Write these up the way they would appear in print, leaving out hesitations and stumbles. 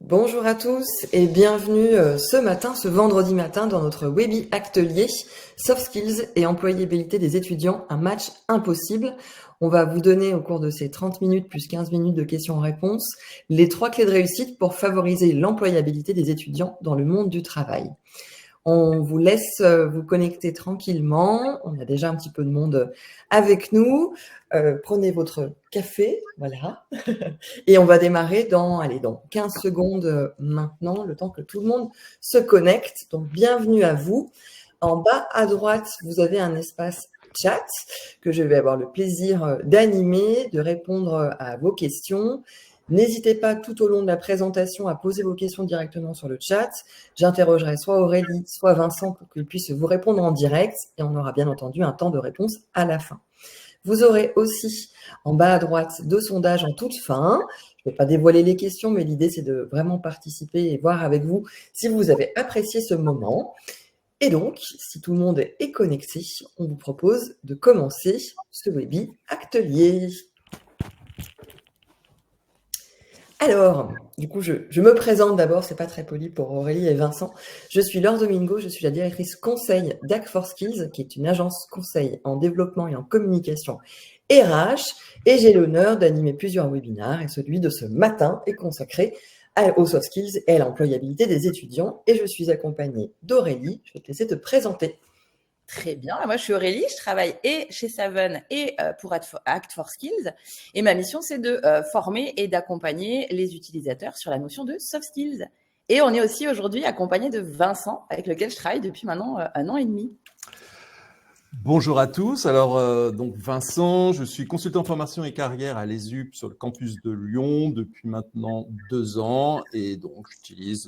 Bonjour à tous et bienvenue ce vendredi matin, dans notre Webi Atelier Soft Skills et employabilité des étudiants, un match impossible. On va vous donner au cours de ces 30 minutes plus 15 minutes de questions-réponses les 3 clés de réussite pour favoriser l'employabilité des étudiants dans le monde du travail. On vous laisse vous connecter tranquillement. On a déjà un petit peu de monde avec nous. Prenez votre café, voilà. Et on va démarrer dans 15 secondes maintenant, le temps que tout le monde se connecte. Donc, bienvenue à vous. En bas à droite, vous avez un espace chat que je vais avoir le plaisir d'animer, de répondre à vos questions. N'hésitez pas tout au long de la présentation à poser vos questions directement sur le chat. J'interrogerai soit Aurélie, soit Vincent pour qu'ils puissent vous répondre en direct et on aura bien entendu un temps de réponse à la fin. Vous aurez aussi en bas à droite 2 sondages en toute fin. Je ne vais pas dévoiler les questions, mais l'idée c'est de vraiment participer et voir avec vous si vous avez apprécié ce moment. Et donc, si tout le monde est connecté, on vous propose de commencer ce Webi Atelier. Alors, du coup, je me présente d'abord, c'est pas très poli pour Aurélie et Vincent. Je suis Laure Domingo, je suis la directrice conseil d'Act4Skills, qui est une agence conseil en développement et en communication RH, et j'ai l'honneur d'animer plusieurs webinaires, et celui de ce matin est consacré aux soft skills et à l'employabilité des étudiants, et je suis accompagnée d'Aurélie. Je vais te laisser te présenter. Très bien. Moi, je suis Aurélie. Je travaille et chez Saven et pour Act4Skills. Et ma mission, c'est de former et d'accompagner les utilisateurs sur la notion de soft skills. Et on est aussi aujourd'hui accompagné de Vincent, avec lequel je travaille depuis maintenant 1 an et demi. Bonjour à tous. Alors, donc Vincent, je suis consultant formation et carrière à l'ESUP sur le campus de Lyon depuis maintenant 2 ans. Et donc, j'utilise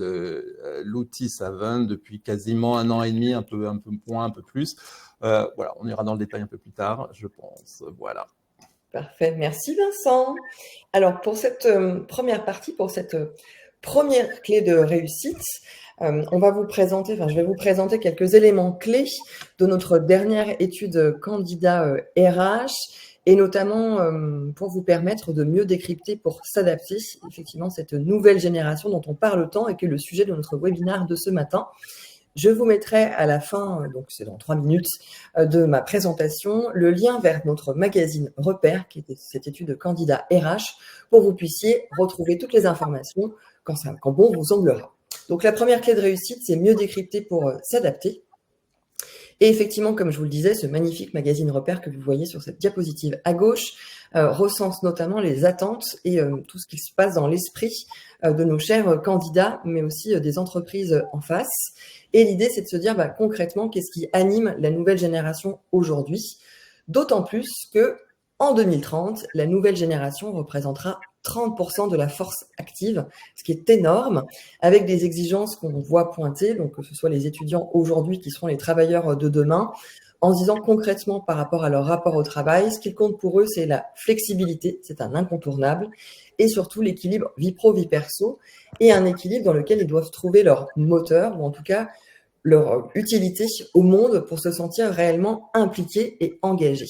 l'outil Saven depuis quasiment 1 an et demi, un peu moins, un peu plus. Voilà, on ira dans le détail un peu plus tard, je pense. Voilà. Parfait. Merci Vincent. Alors, pour cette première partie, pour cette première clé de réussite, je vais vous présenter quelques éléments clés de notre dernière étude candidat RH et notamment pour vous permettre de mieux décrypter pour s'adapter effectivement cette nouvelle génération dont on parle tant et qui est le sujet de notre webinaire de ce matin. Je vous mettrai à la fin, donc c'est dans 3 minutes, de ma présentation, le lien vers notre magazine Repère, qui était cette étude candidat RH, pour que vous puissiez retrouver toutes les informations quand bon vous semblera. Donc la première clé de réussite, c'est mieux décrypter pour s'adapter. Et effectivement, comme je vous le disais, ce magnifique magazine Repère que vous voyez sur cette diapositive à gauche recense notamment les attentes et tout ce qui se passe dans l'esprit de nos chers candidats, mais aussi des entreprises en face. Et l'idée, c'est de se dire concrètement, qu'est-ce qui anime la nouvelle génération aujourd'hui? D'autant plus que en 2030, la nouvelle génération représentera 30% de la force active, ce qui est énorme, avec des exigences qu'on voit pointer, donc que ce soit les étudiants aujourd'hui qui seront les travailleurs de demain, en se disant concrètement par rapport à leur rapport au travail, ce qui compte pour eux, c'est la flexibilité, c'est un incontournable, et surtout l'équilibre vie pro, vie perso, et un équilibre dans lequel ils doivent trouver leur moteur, ou en tout cas leur utilité au monde pour se sentir réellement impliqués et engagés.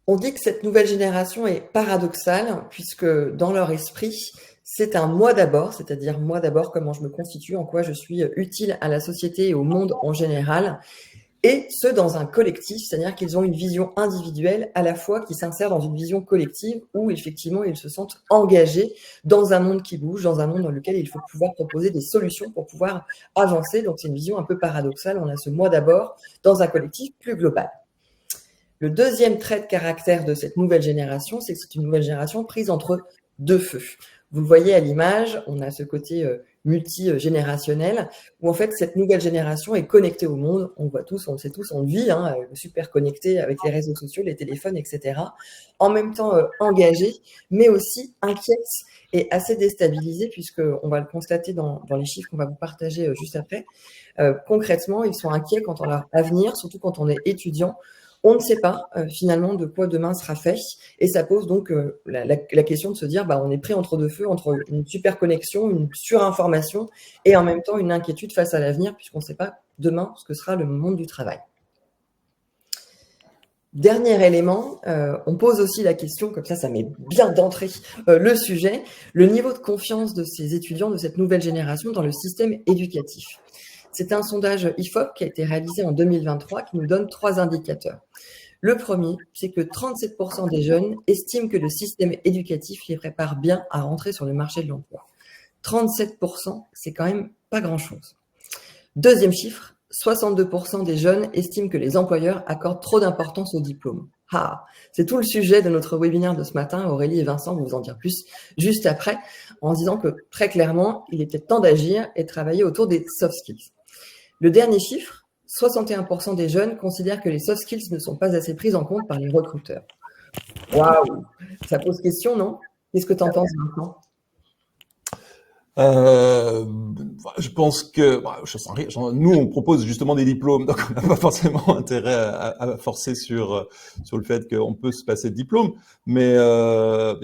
On dit que cette nouvelle génération est paradoxale, puisque dans leur esprit, c'est un moi d'abord, c'est-à-dire moi d'abord, comment je me constitue, en quoi je suis utile à la société et au monde en général, et ce, dans un collectif, c'est-à-dire qu'ils ont une vision individuelle à la fois qui s'insère dans une vision collective où effectivement ils se sentent engagés dans un monde qui bouge, dans un monde dans lequel il faut pouvoir proposer des solutions pour pouvoir avancer. Donc c'est une vision un peu paradoxale, on a ce moi d'abord dans un collectif plus global. Le deuxième trait de caractère de cette nouvelle génération, c'est que c'est une nouvelle génération prise entre 2 feux. Vous le voyez à l'image, on a ce côté multigénérationnel, où en fait cette nouvelle génération est connectée au monde. On voit tous, on le sait tous, on vit super connecté avec les réseaux sociaux, les téléphones, etc. En même temps engagée, mais aussi inquiète et assez déstabilisée, puisqu'on va le constater dans les chiffres qu'on va vous partager juste après. Concrètement, ils sont inquiets quant à leur avenir, surtout quand on est étudiant. On ne sait pas finalement de quoi demain sera fait et ça pose donc la question de se dire on est pris entre 2 feux, entre une super connexion, une surinformation et en même temps une inquiétude face à l'avenir puisqu'on ne sait pas demain ce que sera le monde du travail. Dernier élément, on pose aussi la question, comme ça met bien d'entrée le sujet, le niveau de confiance de ces étudiants de cette nouvelle génération dans le système éducatif. C'est un sondage IFOP qui a été réalisé en 2023 qui nous donne 3 indicateurs. Le premier, c'est que 37% des jeunes estiment que le système éducatif les prépare bien à rentrer sur le marché de l'emploi. 37%, c'est quand même pas grand-chose. Deuxième chiffre, 62% des jeunes estiment que les employeurs accordent trop d'importance au diplôme. Ah, c'est tout le sujet de notre webinaire de ce matin. Aurélie et Vincent vont vous en dire plus juste après, en disant que très clairement, il est peut-être temps d'agir et de travailler autour des soft skills. Le dernier chiffre, 61% des jeunes considèrent que les soft skills ne sont pas assez pris en compte par les recruteurs. Waouh, ça pose question, non? Qu'est-ce que tu en penses, Vincent? Je pense que nous on propose justement des diplômes, donc on n'a pas forcément intérêt à forcer sur le fait qu'on peut se passer de diplôme, mais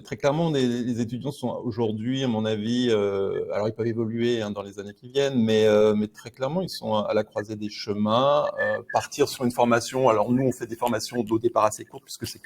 très clairement les étudiants sont aujourd'hui, à mon avis, alors ils peuvent évoluer dans les années qui viennent, mais très clairement ils sont à la croisée des chemins, partir sur une formation. Alors nous on fait des formations au départ assez courtes puisque c'est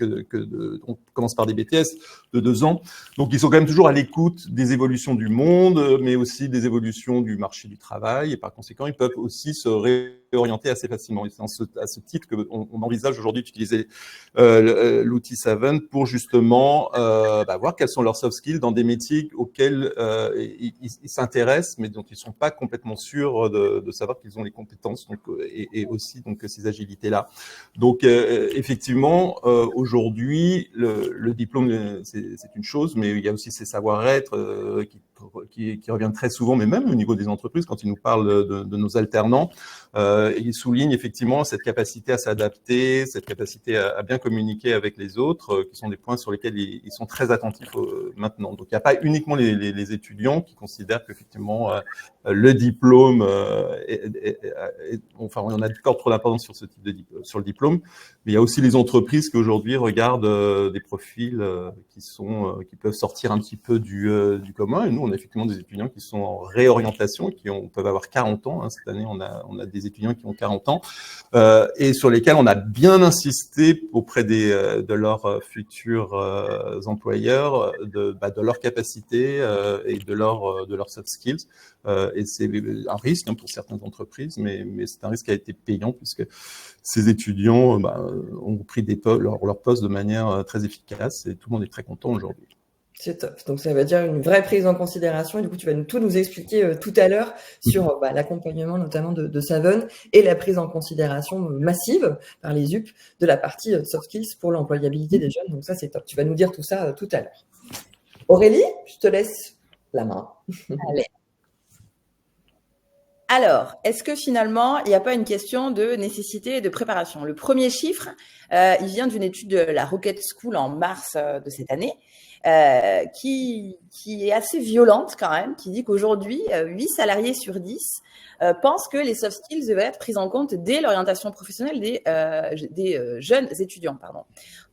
on commence par des BTS de 2 ans, donc ils sont quand même toujours à l'écoute des évolutions du monde, mais aussi des évolutions du marché du travail, et par conséquent, ils peuvent aussi se réorienter assez facilement. Et c'est à ce titre qu'on envisage aujourd'hui d'utiliser l'outil Saven pour justement voir quels sont leurs soft skills dans des métiers auxquels ils s'intéressent, mais dont ils ne sont pas complètement sûrs de savoir qu'ils ont les compétences, donc, et aussi donc, ces agilités-là. Donc, effectivement, aujourd'hui, le diplôme, c'est une chose, mais il y a aussi ces savoir-être qui reviennent très souvent, mais même au niveau des entreprises, quand ils nous parlent de nos alternants, ils soulignent effectivement cette capacité à s'adapter, cette capacité à bien communiquer avec les autres, qui sont des points sur lesquels ils sont très attentifs maintenant. Donc, il n'y a pas uniquement les étudiants qui considèrent qu'effectivement le diplôme, enfin, on a encore trop d'importance sur ce type sur le diplôme, mais il y a aussi les entreprises qui aujourd'hui regardent des profils qui peuvent sortir un petit peu du commun. Et nous, on a effectivement des étudiants qui sont en réorientation, peuvent avoir 40 ans. Cette année, on a des étudiants qui ont 40 ans et sur lesquels on a bien insisté auprès de leurs futurs employeurs de leur capacité et de leurs soft skills. Et c'est un risque pour certaines entreprises, mais c'est un risque qui a été payant puisque ces étudiants ont pris leur poste de manière très efficace et tout le monde est très content aujourd'hui. C'est top. Donc, ça veut dire une vraie prise en considération. Et du coup, tu vas tout nous expliquer tout à l'heure sur l'accompagnement notamment de Saven et la prise en considération massive par les UP de la partie soft skills pour l'employabilité des jeunes. Donc, ça, c'est top. Tu vas nous dire tout ça tout à l'heure. Aurélie, je te laisse la main. Allez. Alors, est-ce que finalement, il n'y a pas une question de nécessité et de préparation? Le premier chiffre, il vient d'une étude de la Rocket School en mars de cette année, qui est assez violente quand même, qui dit qu'aujourd'hui, 8 salariés sur 10 pensent que les soft skills devaient être pris en compte dès l'orientation professionnelle des jeunes étudiants.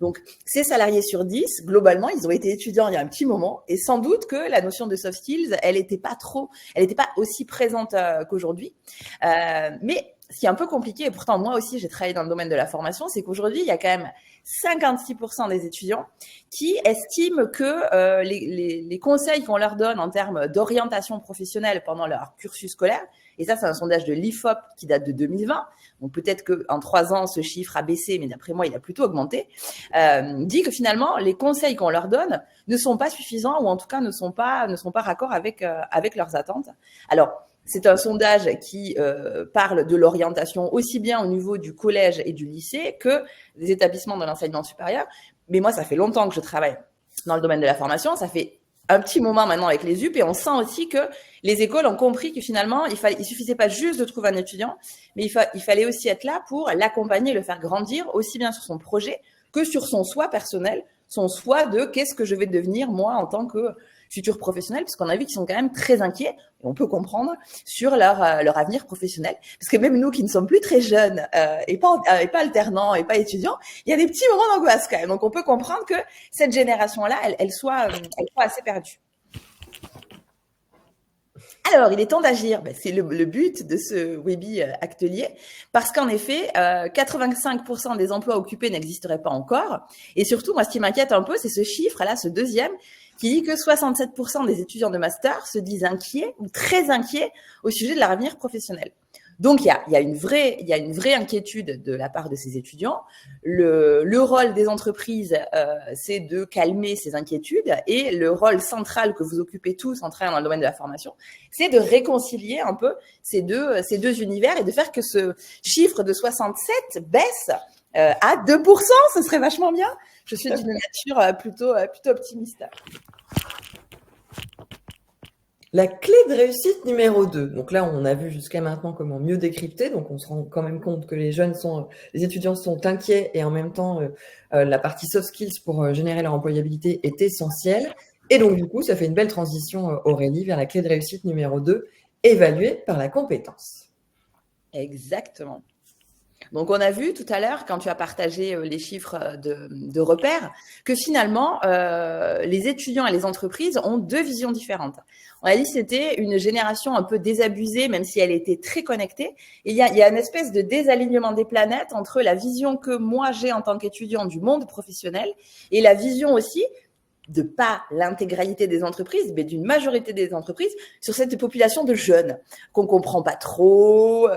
Donc, ces salariés sur 10, globalement, ils ont été étudiants il y a un petit moment, et sans doute que la notion de soft skills, elle n'était pas aussi présente qu'aujourd'hui. Mais ce qui est un peu compliqué, et pourtant moi aussi j'ai travaillé dans le domaine de la formation, c'est qu'aujourd'hui il y a quand même 56% des étudiants qui estiment que les conseils qu'on leur donne en termes d'orientation professionnelle pendant leur cursus scolaire, et ça c'est un sondage de l'IFOP qui date de 2020, donc peut-être qu'en 3 ans ce chiffre a baissé, mais d'après moi il a plutôt augmenté, dit que finalement les conseils qu'on leur donne ne sont pas suffisants, ou en tout cas ne sont pas raccords avec leurs attentes. Alors, c'est un sondage qui parle de l'orientation aussi bien au niveau du collège et du lycée que des établissements de l'enseignement supérieur. Mais moi, ça fait longtemps que je travaille dans le domaine de la formation. Ça fait un petit moment maintenant avec les UP, et on sent aussi que les écoles ont compris que finalement, il suffisait pas juste de trouver un étudiant, mais il fallait aussi être là pour l'accompagner, le faire grandir aussi bien sur son projet que sur son soi personnel, son soi de qu'est-ce que je vais devenir moi en tant que futurs professionnels, parce qu'on a vu qu'ils sont quand même très inquiets, et on peut comprendre, sur leur avenir professionnel. Parce que même nous qui ne sommes plus très jeunes, et pas alternants, et pas étudiants, il y a des petits moments d'angoisse quand même. Donc on peut comprendre que cette génération-là, elle soit assez perdue. Alors, il est temps d'agir. C'est le but de ce Webi Atelier, parce qu'en effet, 85% des emplois occupés n'existeraient pas encore. Et surtout, moi, ce qui m'inquiète un peu, c'est ce chiffre-là, ce deuxième, qui dit que 67% des étudiants de master se disent inquiets ou très inquiets au sujet de leur avenir professionnel. Donc, il y a une vraie inquiétude de la part de ces étudiants. Le rôle des entreprises, c'est de calmer ces inquiétudes, et le rôle central que vous occupez tous en travaillant dans le domaine de la formation, c'est de réconcilier un peu ces deux univers et de faire que ce chiffre de 67 baisse à 2%. Ce serait vachement bien. Je suis d'une nature plutôt optimiste. La clé de réussite numéro 2. Donc là, on a vu jusqu'à maintenant comment mieux décrypter. Donc on se rend quand même compte que les étudiants sont inquiets, et en même temps, la partie soft skills pour générer leur employabilité est essentielle. Et donc du coup, ça fait une belle transition, Aurélie, vers la clé de réussite numéro 2, évaluée par la compétence. Exactement. Donc, on a vu tout à l'heure, quand tu as partagé les chiffres de repères, que finalement, les étudiants et les entreprises ont deux visions différentes. On a dit que c'était une génération un peu désabusée, même si elle était très connectée. Et il y a une espèce de désalignement des planètes entre la vision que moi j'ai en tant qu'étudiant du monde professionnel et la vision aussi de pas l'intégralité des entreprises, mais d'une majorité des entreprises sur cette population de jeunes qu'on comprend pas trop,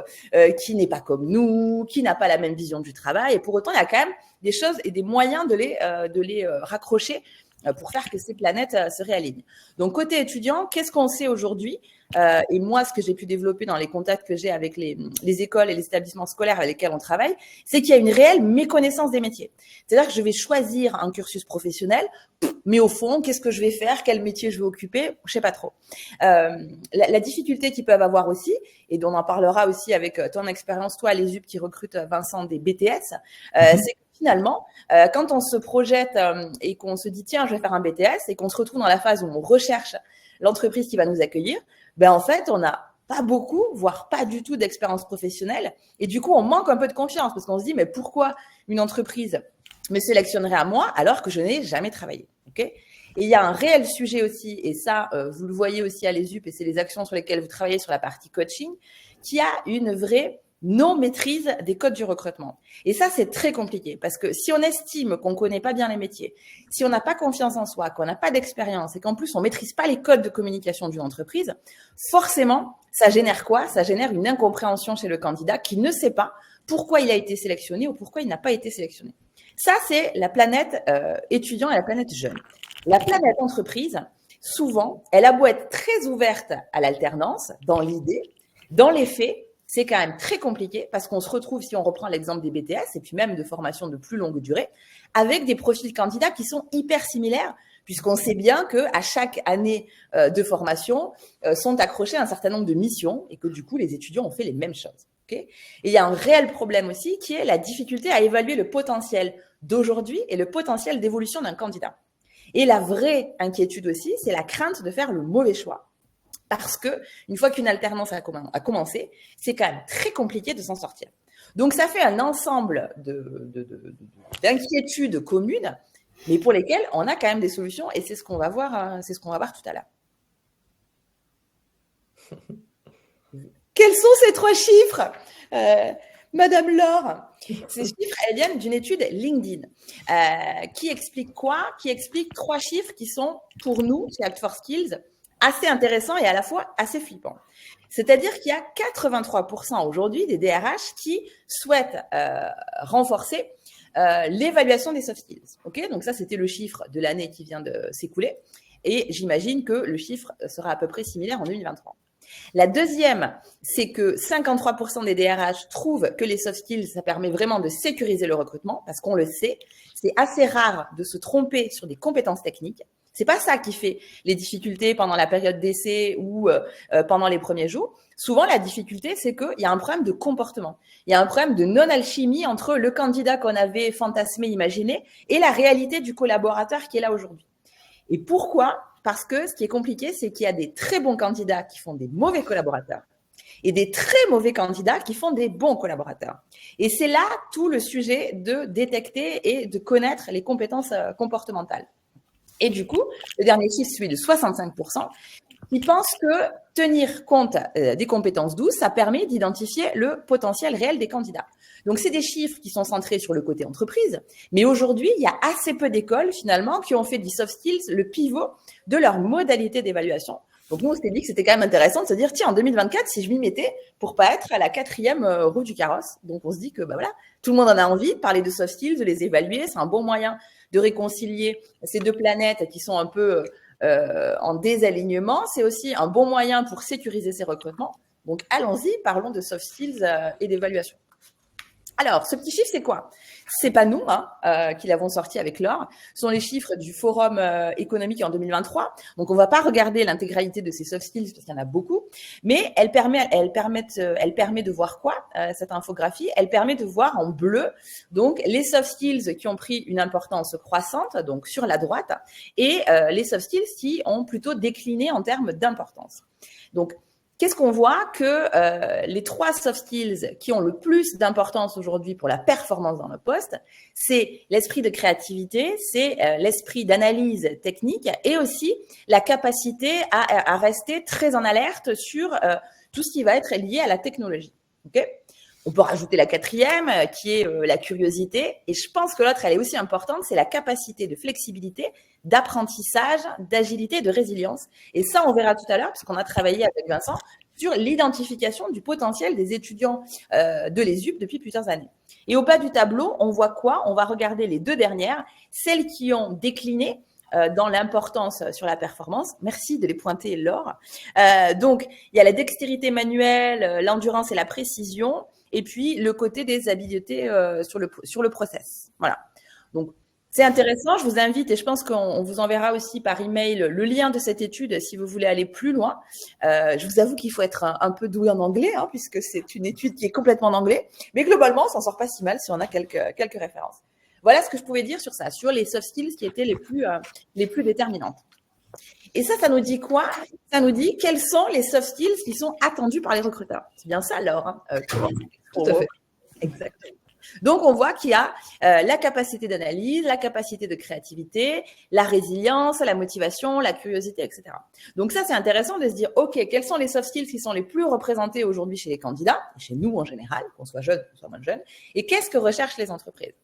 qui n'est pas comme nous, qui n'a pas la même vision du travail. Et pour autant, il y a quand même des choses et des moyens de les raccrocher pour faire que ces planètes se réalignent. Donc, côté étudiant, qu'est-ce qu'on sait aujourd'hui ? Et moi, ce que j'ai pu développer dans les contacts que j'ai avec les écoles et les établissements scolaires avec lesquels on travaille, c'est qu'il y a une réelle méconnaissance des métiers. C'est-à-dire que je vais choisir un cursus professionnel, mais au fond, qu'est-ce que je vais faire ? Quel métier je vais occuper ? Je sais pas trop. La difficulté qu'ils peuvent avoir aussi, et dont on en parlera aussi avec ton expérience, toi, à l'ESUP qui recrute Vincent des BTS, c'est que finalement, quand on se projette et qu'on se dit, tiens, je vais faire un BTS, et qu'on se retrouve dans la phase où on recherche l'entreprise qui va nous accueillir, en fait, on n'a pas beaucoup, voire pas du tout d'expérience professionnelle. Et du coup, on manque un peu de confiance parce qu'on se dit, mais pourquoi une entreprise me sélectionnerait à moi alors que je n'ai jamais travaillé, okay ? Et il y a un réel sujet aussi, et ça, vous le voyez aussi à l'ESUP, et c'est les actions sur lesquelles vous travaillez sur la partie coaching, qui a une vraie non-maîtrise des codes du recrutement. Et ça, c'est très compliqué parce que si on estime qu'on ne connaît pas bien les métiers, si on n'a pas confiance en soi, qu'on n'a pas d'expérience et qu'en plus on ne maîtrise pas les codes de communication d'une entreprise, forcément, ça génère quoi ? Ça génère une incompréhension chez le candidat qui ne sait pas pourquoi il a été sélectionné ou pourquoi il n'a pas été sélectionné. Ça, c'est la planète étudiant et la planète jeune. La planète entreprise, souvent, elle a beau être très ouverte à l'alternance, dans l'idée, dans les faits, c'est quand même très compliqué parce qu'on se retrouve, si on reprend l'exemple des BTS et puis même de formations de plus longue durée, avec des profils candidats qui sont hyper similaires, puisqu'on sait bien qu'à chaque année de formation sont accrochées un certain nombre de missions et que du coup, les étudiants ont fait les mêmes choses. Okay ? Et il y a un réel problème aussi qui est la difficulté à évaluer le potentiel d'aujourd'hui et le potentiel d'évolution d'un candidat. Et la vraie inquiétude aussi, c'est la crainte de faire le mauvais choix. Parce que une fois qu'une alternance a commencé, c'est quand même très compliqué de s'en sortir. Donc, ça fait un ensemble d'inquiétudes communes, mais pour lesquelles on a quand même des solutions, et c'est ce qu'on va voir, tout à l'heure. Quels sont ces 3 chiffres, Madame Laure ? Ces chiffres, elles viennent d'une étude LinkedIn qui explique quoi ? Qui explique 3 chiffres qui sont, pour nous, chez Act4Skills, assez intéressant et à la fois assez flippant. C'est-à-dire qu'il y a 83% aujourd'hui des DRH qui souhaitent renforcer l'évaluation des soft skills. Okay ? Donc ça, c'était le chiffre de l'année qui vient de s'écouler. Et j'imagine que le chiffre sera à peu près similaire en 2023. La deuxième, c'est que 53% des DRH trouvent que les soft skills, ça permet vraiment de sécuriser le recrutement, parce qu'on le sait, c'est assez rare de se tromper sur des compétences techniques. C'est pas ça qui fait les difficultés pendant la période d'essai ou pendant les premiers jours. Souvent, la difficulté, c'est qu'il y a un problème de comportement. Il y a un problème de non-alchimie entre le candidat qu'on avait fantasmé, imaginé, et la réalité du collaborateur qui est là aujourd'hui. Et pourquoi ? Parce que ce qui est compliqué, c'est qu'il y a des très bons candidats qui font des mauvais collaborateurs et des très mauvais candidats qui font des bons collaborateurs. Et c'est là tout le sujet de détecter et de connaître les compétences comportementales. Et du coup, le dernier chiffre, celui de 65%, qui pense que tenir compte des compétences douces, ça permet d'identifier le potentiel réel des candidats. Donc, c'est des chiffres qui sont centrés sur le côté entreprise, mais aujourd'hui, il y a assez peu d'écoles, finalement, qui ont fait du soft skills le pivot de leur modalité d'évaluation. Donc, nous, on s'est dit que c'était quand même intéressant de se dire, tiens, en 2024, si je m'y mettais pour pas être à la 4e roue du carrosse. Donc, on se dit que, bah voilà, tout le monde en a envie de parler de soft skills, de les évaluer. C'est un bon moyen de réconcilier ces deux planètes qui sont un peu en désalignement. C'est aussi un bon moyen pour sécuriser ces recrutements. Donc, allons-y, parlons de soft skills et d'évaluation. Alors, ce petit chiffre, c'est quoi? C'est pas nous qui l'avons sorti avec Laure. Ce sont les chiffres du Forum économique en 2023. Donc, on va pas regarder l'intégralité de ces soft skills parce qu'il y en a beaucoup, mais elle permet de voir quoi, cette infographie? Elle permet de voir en bleu donc les soft skills qui ont pris une importance croissante, donc sur la droite, et les soft skills qui ont plutôt décliné en termes d'importance. Donc, qu'est-ce qu'on voit? Que les 3 soft skills qui ont le plus d'importance aujourd'hui pour la performance dans le poste, c'est l'esprit de créativité, c'est l'esprit d'analyse technique et aussi la capacité à rester très en alerte sur tout ce qui va être lié à la technologie. Okay? On peut rajouter la 4e qui est la curiosité. Et je pense que l'autre, elle est aussi importante, c'est la capacité de flexibilité, d'apprentissage, d'agilité et de résilience. Et ça, on verra tout à l'heure, parce qu'on a travaillé avec Vincent sur l'identification du potentiel des étudiants de l'ESUP depuis plusieurs années. Et au bas du tableau, on voit quoi? On va regarder les 2 dernières, celles qui ont décliné dans l'importance sur la performance. Merci de les pointer, Laure. Donc, il y a la dextérité manuelle, l'endurance et la précision, et puis le côté des habiletés sur le process. Voilà. Donc, c'est intéressant. Je vous invite, et je pense qu'on vous enverra aussi par email le lien de cette étude si vous voulez aller plus loin. Je vous avoue qu'il faut être un peu doué en anglais, puisque c'est une étude qui est complètement en anglais. Mais globalement, on s'en sort pas si mal si on a quelques références. Voilà ce que je pouvais dire sur ça, sur les soft skills qui étaient les plus déterminantes. Et ça nous dit quoi? Ça nous dit quels sont les soft skills qui sont attendus par les recruteurs. C'est bien ça, Laure. Tout à fait. Exactement. Donc, on voit qu'il y a la capacité d'analyse, la capacité de créativité, la résilience, la motivation, la curiosité, etc. Donc, ça, c'est intéressant de se dire, OK, quels sont les soft skills qui sont les plus représentés aujourd'hui chez les candidats, chez nous en général, qu'on soit jeune, qu'on soit moins jeune, et qu'est-ce que recherchent les entreprises?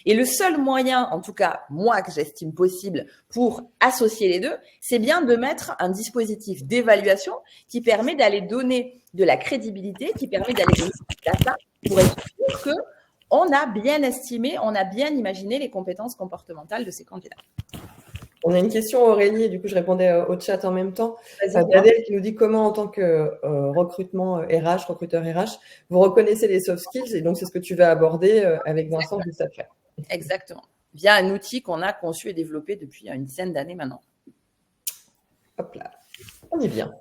Et le seul moyen, en tout cas, moi, que j'estime possible pour associer les deux, c'est bien de mettre un dispositif d'évaluation qui permet d'aller donner de la crédibilité, qui permet d'aller donner de la data pour être sûr que on a bien estimé, on a bien imaginé les compétences comportementales de ces candidats. On a une question, Aurélie, et du coup, je répondais au chat en même temps. Adèle qui nous dit comment, en tant que recruteur RH, vous reconnaissez les soft skills, et donc c'est ce que tu vas aborder avec Vincent juste après. Exactement. Via un outil qu'on a conçu et développé depuis une dizaine d'années maintenant. Hop là, on y vient.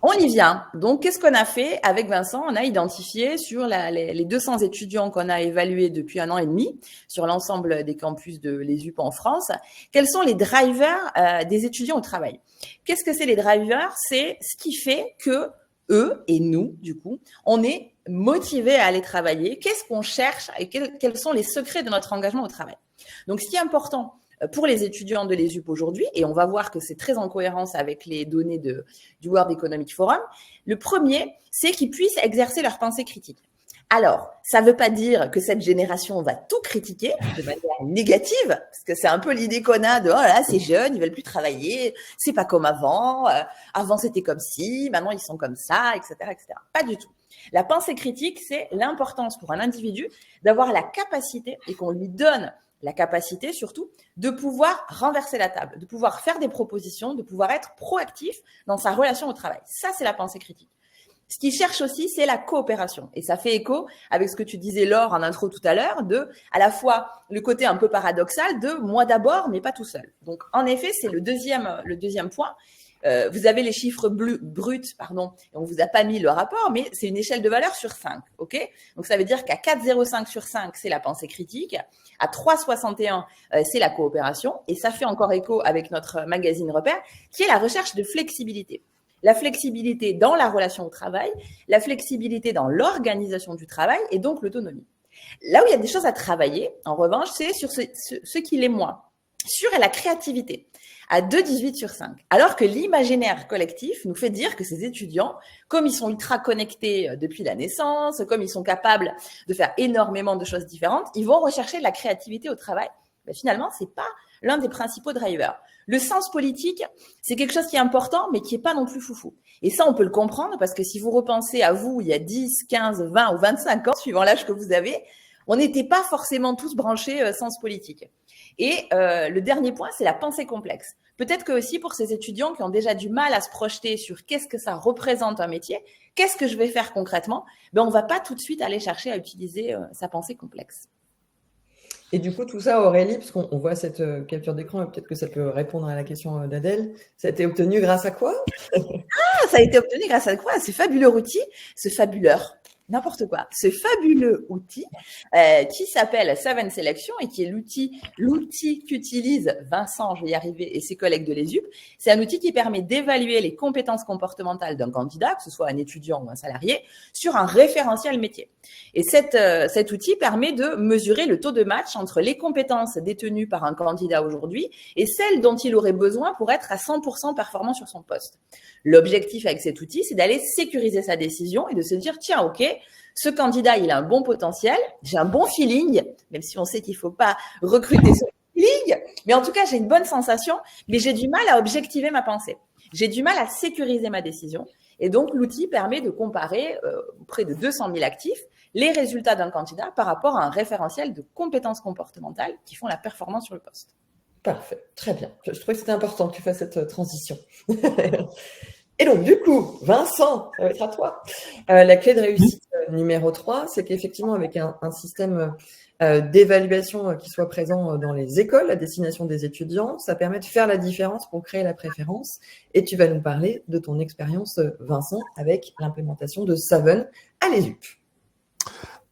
On y vient. Donc, qu'est-ce qu'on a fait avec Vincent? On a identifié sur les 200 étudiants qu'on a évalués depuis 1 an et demi sur l'ensemble des campus de l'ESUP en France, quels sont les drivers des étudiants au travail. Qu'est-ce que c'est les drivers? C'est ce qui fait que eux et nous, du coup, on est motivés à aller travailler. Qu'est-ce qu'on cherche et quels sont les secrets de notre engagement au travail? Donc, ce qui est important pour les étudiants de l'ESUP aujourd'hui, et on va voir que c'est très en cohérence avec les données du World Economic Forum, le premier, c'est qu'ils puissent exercer leur pensée critique. Alors, ça ne veut pas dire que cette génération va tout critiquer de manière négative, parce que c'est un peu l'idée qu'on a de « oh là, c'est jeune, ils veulent plus travailler, c'est pas comme avant, avant c'était comme ci, maintenant ils sont comme ça, etc. etc. » Pas du tout. La pensée critique, c'est l'importance pour un individu d'avoir la capacité, et qu'on lui donne la capacité surtout, de pouvoir renverser la table, de pouvoir faire des propositions, de pouvoir être proactif dans sa relation au travail. Ça, c'est la pensée critique. Ce qu'il cherche aussi, c'est la coopération. Et ça fait écho avec ce que tu disais, Laure, en intro tout à l'heure, de à la fois le côté un peu paradoxal de moi d'abord, mais pas tout seul. Donc, en effet, c'est le deuxième point. Vous avez les chiffres bruts, et on vous a pas mis le rapport, mais c'est une échelle de valeur sur 5, ok? Donc, ça veut dire qu'à 4,05 sur 5, c'est la pensée critique. À 3,61, c'est la coopération. Et ça fait encore écho avec notre magazine Repère, qui est la recherche de flexibilité. La flexibilité dans la relation au travail, la flexibilité dans l'organisation du travail et donc l'autonomie. Là où il y a des choses à travailler, en revanche, c'est sur ce qui l'est moins. Sur la créativité. à 2,18 sur 5. Alors que l'imaginaire collectif nous fait dire que ces étudiants, comme ils sont ultra connectés depuis la naissance, comme ils sont capables de faire énormément de choses différentes, ils vont rechercher de la créativité au travail. Ben, finalement, c'est pas l'un des principaux drivers. Le sens politique, c'est quelque chose qui est important, mais qui est pas non plus foufou. Et ça, on peut le comprendre parce que si vous repensez à vous, il y a 10, 15, 20 ou 25 ans, suivant l'âge que vous avez, on n'était pas forcément tous branchés sens politique. Et le dernier point, c'est la pensée complexe. Peut-être que aussi pour ces étudiants qui ont déjà du mal à se projeter sur qu'est-ce que ça représente un métier, qu'est-ce que je vais faire concrètement, ben on va pas tout de suite aller chercher à utiliser sa pensée complexe. Et du coup, tout ça, Aurélie, parce qu'on voit cette capture d'écran, et peut-être que ça peut répondre à la question d'Adèle, ça a été obtenu grâce à quoi? Ça a été obtenu grâce à quoi? À ce fabuleux outil, ce n'importe quoi, ce fabuleux outil qui s'appelle Seven Selection et qui est l'outil qu'utilise Vincent, je vais y arriver, et ses collègues de l'ESUP. C'est un outil qui permet d'évaluer les compétences comportementales d'un candidat, que ce soit un étudiant ou un salarié, sur un référentiel métier. Et cet outil permet de mesurer le taux de match entre les compétences détenues par un candidat aujourd'hui et celles dont il aurait besoin pour être à 100% performant sur son poste. L'objectif avec cet outil, c'est d'aller sécuriser sa décision et de se dire, tiens, ok, ce candidat, il a un bon potentiel, j'ai un bon feeling, même si on sait qu'il ne faut pas recruter ce feeling, mais en tout cas, j'ai une bonne sensation, mais j'ai du mal à objectiver ma pensée. J'ai du mal à sécuriser ma décision. Et donc, l'outil permet de comparer auprès de 200 000 actifs les résultats d'un candidat par rapport à un référentiel de compétences comportementales qui font la performance sur le poste. Parfait, très bien. Je trouvais que c'était important que tu fasses cette transition. Et donc, du coup, Vincent, ça va être à toi. La clé de réussite numéro 3, c'est qu'effectivement, avec un système d'évaluation qui soit présent dans les écoles à destination des étudiants, ça permet de faire la différence pour créer la préférence. Et tu vas nous parler de ton expérience, Vincent, avec l'implémentation de Saven à l'ESUP.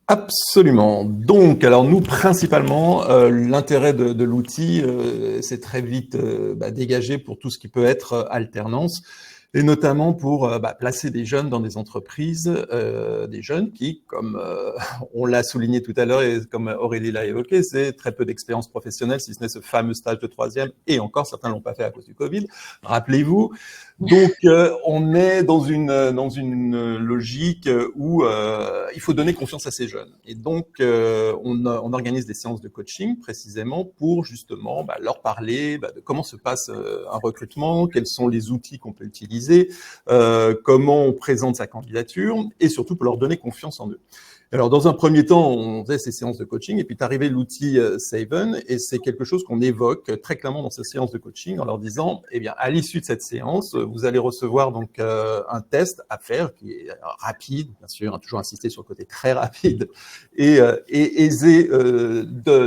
Absolument. Donc, alors nous, principalement, l'intérêt de l'outil, c'est très vite dégagé pour tout ce qui peut être alternance, et notamment pour placer des jeunes dans des entreprises, des jeunes qui, comme on l'a souligné tout à l'heure et comme Aurélie l'a évoqué, c'est très peu d'expérience professionnelle, si ce n'est ce fameux stage de 3e, et encore, certains l'ont pas fait à cause du Covid, rappelez-vous. Donc, on est dans une logique où il faut donner confiance à ces jeunes. Et donc, on organise des séances de coaching précisément pour justement leur parler de comment se passe un recrutement, quels sont les outils qu'on peut utiliser, comment on présente sa candidature et surtout pour leur donner confiance en eux. Alors, dans un premier temps, on faisait ces séances de coaching et puis est arrivé l'outil Saven et c'est quelque chose qu'on évoque très clairement dans ces séances de coaching en leur disant, eh bien, à l'issue de cette séance, vous allez recevoir donc un test à faire qui est rapide, bien sûr, toujours insister sur le côté très rapide et aisé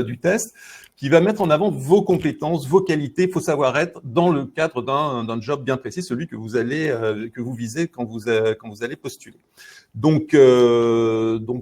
du test, qui va mettre en avant vos compétences, vos qualités, vos savoir-être dans le cadre d'un job bien précis, celui que vous visez quand vous allez postuler. Donc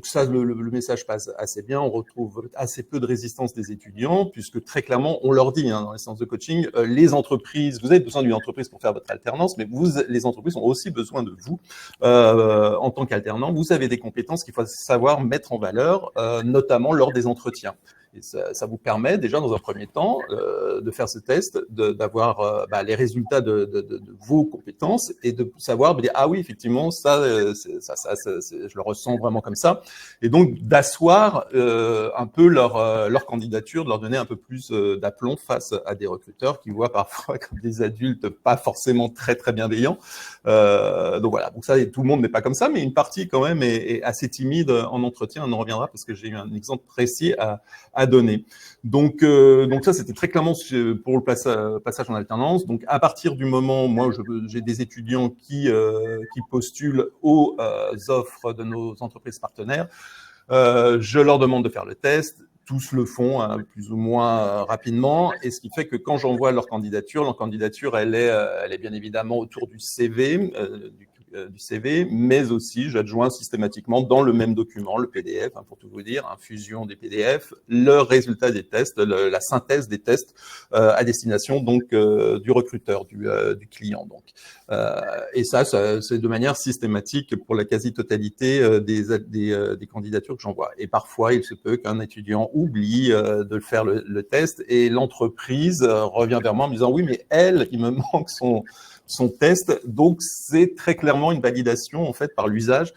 ça, le message passe assez bien. On retrouve assez peu de résistance des étudiants, puisque très clairement, on leur dit dans les séances de coaching, les entreprises, vous avez besoin d'une entreprise pour faire votre alternance, mais les entreprises ont aussi besoin de vous en tant qu'alternant. Vous avez des compétences qu'il faut savoir mettre en valeur, notamment lors des entretiens. Et ça vous permet déjà dans un premier temps de faire ce test, d'avoir les résultats de vos compétences et de savoir dire ah oui effectivement ça je le ressens vraiment comme ça et donc d'asseoir un peu leur candidature, de leur donner un peu plus d'aplomb face à des recruteurs qui voient parfois comme des adultes pas forcément très très bienveillants. Donc voilà, donc ça tout le monde n'est pas comme ça, mais une partie quand même est assez timide en entretien. On en reviendra parce que j'ai eu un exemple précis à donner. Donc ça, c'était très clairement pour le passage en alternance. Donc, à partir du moment, moi, j'ai des étudiants qui postulent aux offres de nos entreprises partenaires. Je leur demande de faire le test. Tous le font plus ou moins rapidement, et ce qui fait que quand j'envoie leur candidature, elle est bien évidemment autour du CV, du CV, mais aussi j'adjoins systématiquement dans le même document, le PDF, pour tout vous dire, fusion des PDF, le résultat des tests, la synthèse des tests à destination donc du recruteur, du client. Donc, et ça c'est de manière systématique pour la quasi-totalité des candidatures que j'envoie. Et parfois, il se peut qu'un étudiant oublie de faire le test et l'entreprise revient vers moi en me disant « Oui, mais il me manque son test ». Donc, c'est très clairement une validation en fait par l'usage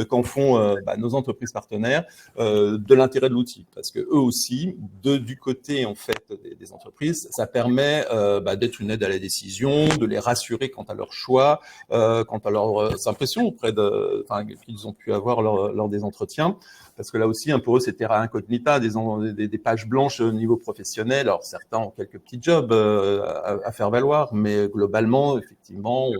qu'en font nos entreprises partenaires de l'intérêt de l'outil, parce que eux aussi, du côté en fait des entreprises, ça permet d'être une aide à la décision, de les rassurer quant à leur choix, quant à leurs impressions qu'ils ont pu avoir lors des entretiens. Parce que là aussi, pour eux, c'est terra incognita, des pages blanches au niveau professionnel. Alors, certains ont quelques petits jobs à faire valoir, mais globalement, effectivement,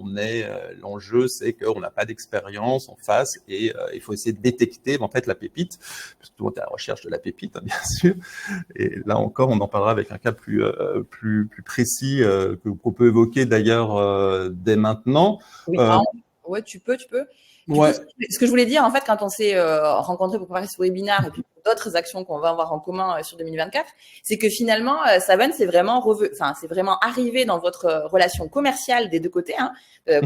l'enjeu, c'est qu'on n'a pas d'expérience en face et il faut essayer de détecter en fait la pépite, parce que tout le monde est à la recherche de la pépite, bien sûr. Et là encore, on en parlera avec un cas plus précis qu'on peut évoquer d'ailleurs dès maintenant. Oui, ouais, tu peux. Du Ouais. coup, ce que je voulais dire, en fait, quand on s'est rencontrés pour préparer ce webinaire et puis pour d'autres actions qu'on va avoir en commun sur 2024, c'est que finalement, Savon, c'est vraiment arrivé dans votre relation commerciale des deux côtés,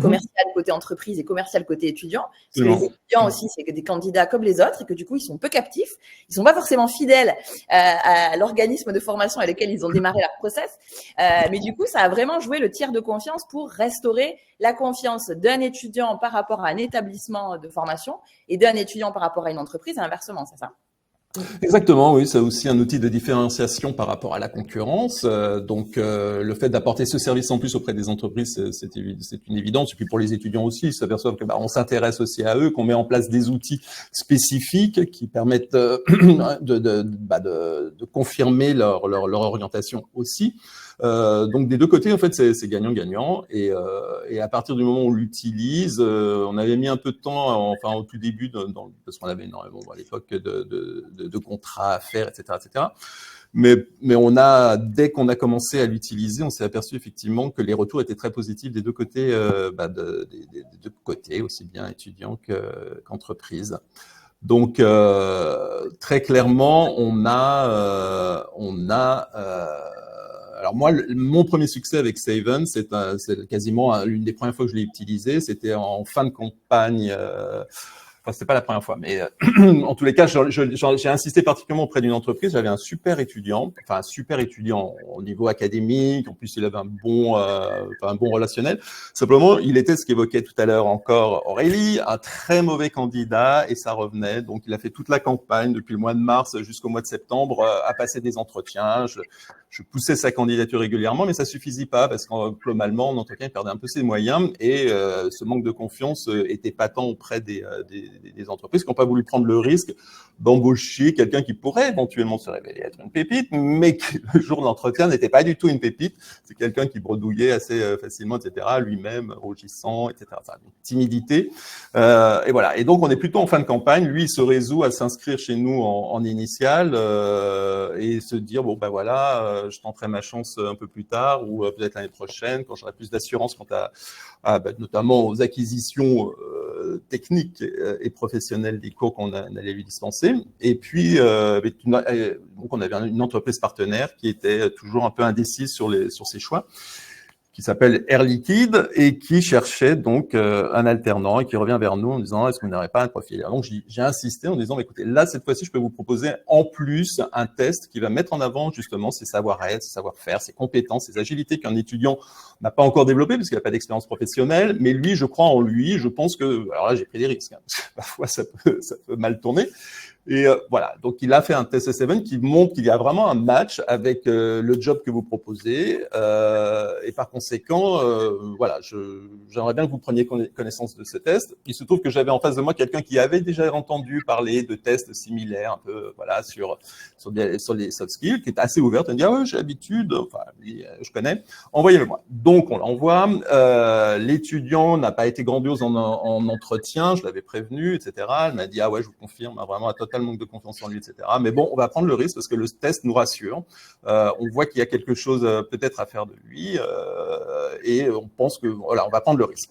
commercial côté entreprise et commercial côté étudiant. Parce que les étudiants aussi, c'est des candidats comme les autres et que du coup, ils sont peu captifs. Ils sont pas forcément fidèles à l'organisme de formation avec lequel ils ont démarré leur process. Mais du coup, ça a vraiment joué le tiers de confiance pour restaurer la confiance d'un étudiant par rapport à un établissement de formation et d'un étudiant par rapport à une entreprise et inversement, c'est ça? Exactement, oui, c'est aussi un outil de différenciation par rapport à la concurrence. Donc, le fait d'apporter ce service en plus auprès des entreprises, c'est une évidence. Et puis pour les étudiants aussi, ils s'aperçoivent que on s'intéresse aussi à eux, qu'on met en place des outils spécifiques qui permettent de confirmer leur orientation aussi. Donc des deux côtés, en fait, c'est gagnant-gagnant. Et à partir du moment où on l'utilise, on avait mis un peu de temps, au tout début, parce qu'on avait énormément à l'époque de contrats à faire, etc., etc. Mais dès qu'on a commencé à l'utiliser, on s'est aperçu effectivement que les retours étaient très positifs des deux côtés, des deux côtés, aussi bien étudiants qu'entreprises. Donc très clairement, alors moi, mon premier succès avec Savon, c'est quasiment l'une des premières fois que je l'ai utilisé. C'était en fin de campagne. C'était pas la première fois, mais en tous les cas, j'ai insisté particulièrement auprès d'une entreprise. J'avais un super étudiant au niveau académique. En plus, il avait un bon relationnel. Simplement, il était ce qu'évoquait tout à l'heure encore Aurélie, un très mauvais candidat, et ça revenait. Donc, il a fait toute la campagne depuis le mois de mars jusqu'au mois de septembre à passer des entretiens. Je poussais sa candidature régulièrement, mais ça suffisait pas parce que globalement, en entretien, il perdait un peu ses moyens et ce manque de confiance était patent auprès des entreprises qui n'ont pas voulu prendre le risque d'embaucher quelqu'un qui pourrait éventuellement se révéler être une pépite, mais qui, le jour de l'entretien, n'était pas du tout une pépite. C'est quelqu'un qui bredouillait assez facilement, etc., lui-même, rougissant, etc. Enfin, une timidité. Et voilà. Et donc, on est plutôt en fin de campagne. Lui, il se résout à s'inscrire chez nous en initial et se dire, je tenterai ma chance un peu plus tard ou peut-être l'année prochaine quand j'aurai plus d'assurance quant à notamment aux acquisitions techniques et professionnelles des cours qu'on allait lui dispenser. Et puis, donc on avait une entreprise partenaire qui était toujours un peu indécise sur ses choix, qui s'appelle Air Liquide et qui cherchait donc un alternant et qui revient vers nous en disant est-ce que vous n'aurez pas un profil. Donc j'ai insisté en disant écoutez, là cette fois-ci je peux vous proposer en plus un test qui va mettre en avant justement ses savoir-être, ses savoir-faire, ses compétences, ses agilités qu'un étudiant n'a pas encore développées parce qu'il n'a pas d'expérience professionnelle, mais lui je crois en lui, je pense que alors là j'ai pris des risques, parce que parfois ça peut mal tourner. Et voilà, donc il a fait un test S7 qui montre qu'il y a vraiment un match avec le job que vous proposez. Et par conséquent, j'aimerais bien que vous preniez connaissance de ce test. Il se trouve que j'avais en face de moi quelqu'un qui avait déjà entendu parler de tests similaires, un peu sur les soft skills, qui était assez ouverte. Elle me dit ah ouais, j'ai l'habitude, je connais. Envoyez-le-moi. Donc on l'envoie. L'étudiant n'a pas été grandiose en entretien, je l'avais prévenu, etc. Elle m'a dit ah ouais, je vous confirme, vraiment un total manque de confiance en lui, etc. Mais bon, on va prendre le risque parce que le test nous rassure. On voit qu'il y a quelque chose peut-être à faire de lui et on pense que voilà, on va prendre le risque.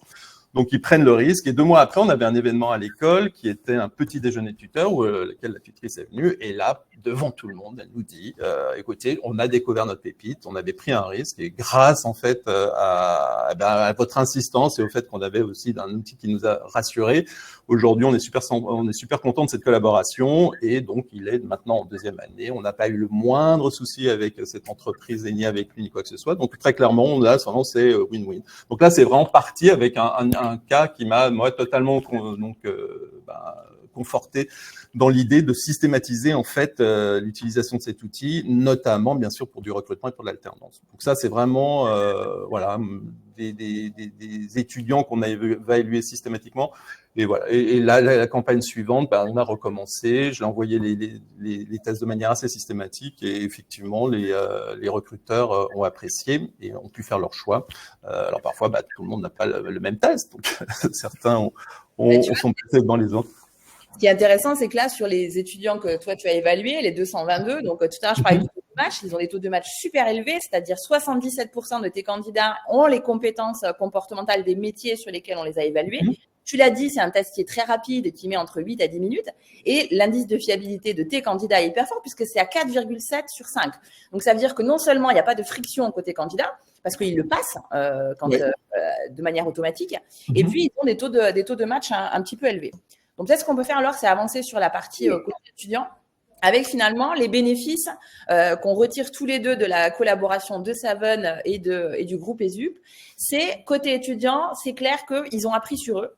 Donc, ils prennent le risque. Et 2 mois après, on avait un événement à l'école qui était un petit déjeuner de tuteur où lequel la tutrice est venue. Et là, devant tout le monde, elle nous dit écoutez, on a découvert notre pépite, on avait pris un risque. Et grâce, en fait, à votre insistance et au fait qu'on avait aussi un outil qui nous a rassurés, aujourd'hui, on est super content de cette collaboration. Et donc, il est maintenant en 2e année. On n'a pas eu le moindre souci avec cette entreprise, ni avec lui, ni quoi que ce soit. Donc, très clairement, là, vraiment, c'est win-win. Donc là, c'est vraiment parti avec un cas qui m'a, moi, totalement conforté dans l'idée de systématiser en fait l'utilisation de cet outil, notamment bien sûr pour du recrutement et pour de l'alternance. Donc ça, c'est vraiment voilà des étudiants qu'on va évaluer systématiquement. Et voilà. Et là, la campagne suivante, on a recommencé. Je l'ai envoyé les tests de manière assez systématique et effectivement, les recruteurs ont apprécié et ont pu faire leur choix. Alors parfois, tout le monde n'a pas le même test, donc certains sont peut-être dans les autres. Ce qui est intéressant, c'est que là, sur les étudiants que toi, tu as évalués, les 222, donc tout à l'heure, je parlais du taux de match, ils ont des taux de match super élevés, c'est-à-dire 77% de tes candidats ont les compétences comportementales des métiers sur lesquels on les a évalués. Tu l'as dit, c'est un test qui est très rapide et qui met entre 8 à 10 minutes. Et l'indice de fiabilité de tes candidats est hyper fort puisque c'est à 4,7 sur 5. Donc, ça veut dire que non seulement il n'y a pas de friction côté candidat, parce qu'ils le passent de manière automatique, et puis ils ont des taux de match un petit peu élevés. Donc, peut-être ce qu'on peut faire alors, c'est avancer sur la partie côté étudiant, avec finalement les bénéfices qu'on retire tous les deux de la collaboration de Saven et du groupe ESUP. C'est côté étudiant, c'est clair qu'ils ont appris sur eux.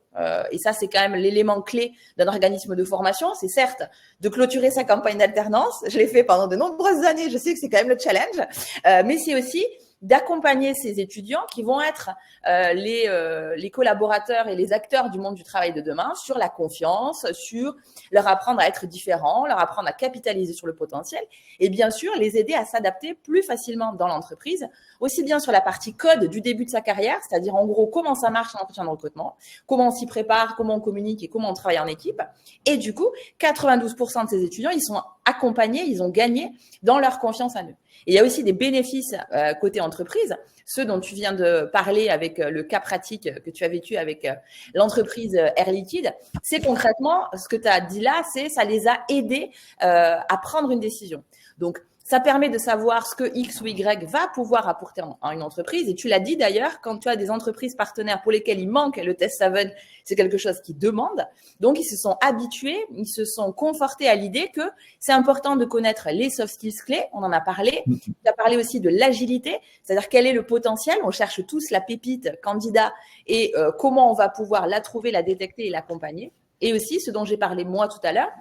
Et ça, c'est quand même l'élément clé d'un organisme de formation. C'est certes de clôturer sa campagne d'alternance. Je l'ai fait pendant de nombreuses années. Je sais que c'est quand même le challenge. Mais c'est aussi d'accompagner ces étudiants qui vont être les collaborateurs et les acteurs du monde du travail de demain sur la confiance, sur leur apprendre à être différents, leur apprendre à capitaliser sur le potentiel et bien sûr les aider à s'adapter plus facilement dans l'entreprise, aussi bien sur la partie code du début de sa carrière, c'est-à-dire en gros comment ça marche un entretien de recrutement, comment on s'y prépare, comment on communique et comment on travaille en équipe. Et du coup, 92% de ces étudiants, ils sont accompagnés, ils ont gagné dans leur confiance en eux. Et il y a aussi des bénéfices côté entreprise, ceux dont tu viens de parler avec le cas pratique que tu as vécu avec l'entreprise Air Liquide. C'est concrètement, ce que tu as dit là, c'est ça les a aidés à prendre une décision. Donc, ça permet de savoir ce que X ou Y va pouvoir apporter en une entreprise. Et tu l'as dit d'ailleurs, quand tu as des entreprises partenaires pour lesquelles il manque le test Saven, c'est quelque chose qu'ils demandent. Donc, ils se sont habitués, ils se sont confortés à l'idée que c'est important de connaître les soft skills clés. On en a parlé. Tu as parlé aussi de l'agilité, c'est-à-dire quel est le potentiel. On cherche tous la pépite candidat et comment on va pouvoir la trouver, la détecter et l'accompagner. Et aussi, ce dont j'ai parlé moi tout à l'heure,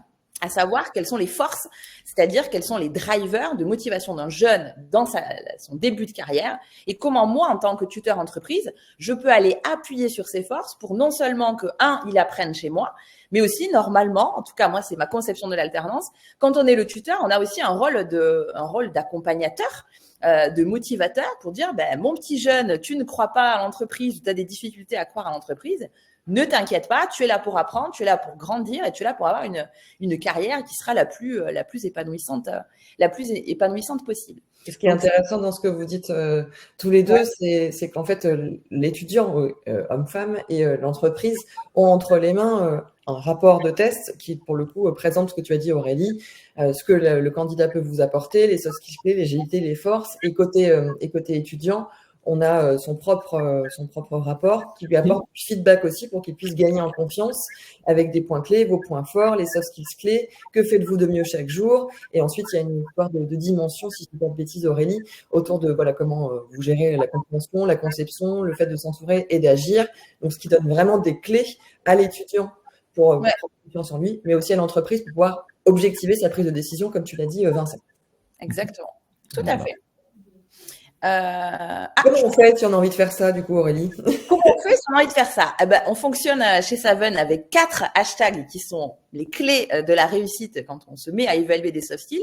à savoir quelles sont les forces, c'est-à-dire quels sont les drivers de motivation d'un jeune dans son début de carrière et comment moi, en tant que tuteur entreprise, je peux aller appuyer sur ces forces pour non seulement que, il apprenne chez moi, mais aussi normalement, en tout cas moi, c'est ma conception de l'alternance, quand on est le tuteur, on a aussi un rôle d'accompagnateur, de motivateur pour dire, mon petit jeune, tu ne crois pas à l'entreprise ou tu as des difficultés à croire à l'entreprise, ne t'inquiète pas, tu es là pour apprendre, tu es là pour grandir et tu es là pour avoir une carrière qui sera la plus épanouissante possible. Ce qui est intéressant dans ce que vous dites tous les deux, c'est qu'en fait, l'étudiant, homme-femme, et l'entreprise ont entre les mains un rapport de test qui, pour le coup, présente ce que tu as dit, Aurélie, ce que le candidat peut vous apporter, les soft skills, l'agilité, les forces. Et côté étudiant, on a son propre rapport qui lui apporte du feedback aussi pour qu'il puisse gagner en confiance avec des points clés, vos points forts, les soft skills clés, que faites-vous de mieux chaque jour. Et ensuite, il y a une histoire de dimension, si je ne dis pas de bêtises, Aurélie, autour de comment vous gérez la compréhension, la conception, le fait de s'entourer et d'agir. Donc, ce qui donne vraiment des clés à l'étudiant pour prendre confiance en lui, mais aussi à l'entreprise pour pouvoir objectiver sa prise de décision, comme tu l'as dit, Vincent. Exactement, tout à fait. Comment on fait si on a envie de faire ça, du coup, Aurélie? Comment on fait si on a envie de faire ça? On fonctionne chez Saven avec 4 hashtags qui sont les clés de la réussite quand on se met à évaluer des soft skills.